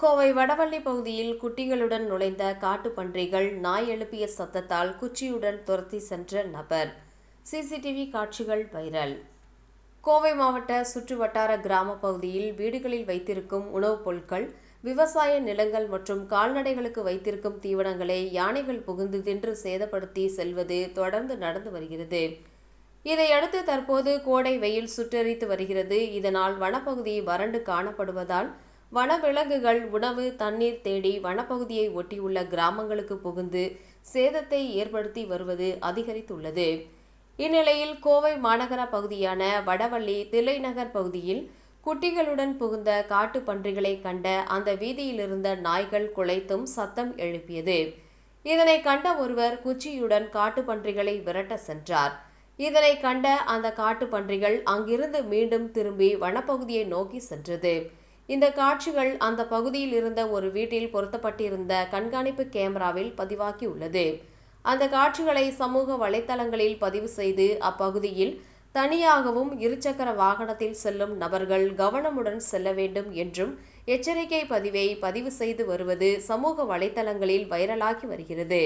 கோவை வடவள்ளி பகுதியில் குட்டிகளுடன் நுழைந்த காட்டுப்பன்றிகள் நாய் எழுப்பிய சத்தத்தால் குச்சியுடன் துரத்தி சென்ற நபர். சிசிடிவி காட்சிகள் வைரல். கோவை மாவட்ட சுற்றுவட்டார கிராம பகுதியில் வீடுகளில் வைத்திருக்கும் உணவுப் பொருட்கள், விவசாய நிலங்கள் மற்றும் கால்நடைகளுக்கு வைத்திருக்கும் தீவனங்களை யானைகள் புகுந்து தின்று சேதப்படுத்தி செல்வது தொடர்ந்து நடந்து வருகிறது. இதையடுத்து தற்போது கோடை வெயில் சுட்டெரித்து வருகிறது. இதனால் வனப்பகுதி வறண்டு காணப்படுவதால் வனவிலங்குகள் உணவு, தண்ணீர் தேடி வனப்பகுதியை ஒட்டியுள்ள கிராமங்களுக்கு புகுந்து சேதத்தை ஏற்படுத்தி வருவது அதிகரித்துள்ளது. இந்நிலையில் கோவை மாநகர பகுதியான வடவள்ளி தில்லைநகர் பகுதியில் குட்டிகளுடன் புகுந்த காட்டு பன்றிகளை கண்ட அந்த வீதியிலிருந்த நாய்கள் குலைத்தும் சத்தம் எழுப்பியது. இதனை கண்ட ஒருவர் குச்சியுடன் காட்டு பன்றிகளை விரட்ட சென்றார். இதனை கண்ட அந்த காட்டு பன்றிகள் அங்கிருந்து மீண்டும் திரும்பி வனப்பகுதியை நோக்கி சென்றது. இந்த காட்சிகள் அந்த பகுதியில் இருந்த ஒரு வீட்டில் பொருத்தப்பட்டிருந்த கண்காணிப்பு கேமராவில் பதிவாகியுள்ளது. அந்த காட்சிகளை சமூக வலைதளங்களில் பதிவு செய்து அப்பகுதியில் தனியாகவும் இருசக்கர வாகனத்தில் செல்லும் நபர்கள் கவனமுடன் செல்ல வேண்டும் என்றும் எச்சரிக்கை பதிவை பதிவு செய்து வருவது சமூக வலைதளங்களில் வைரலாகி வருகிறது.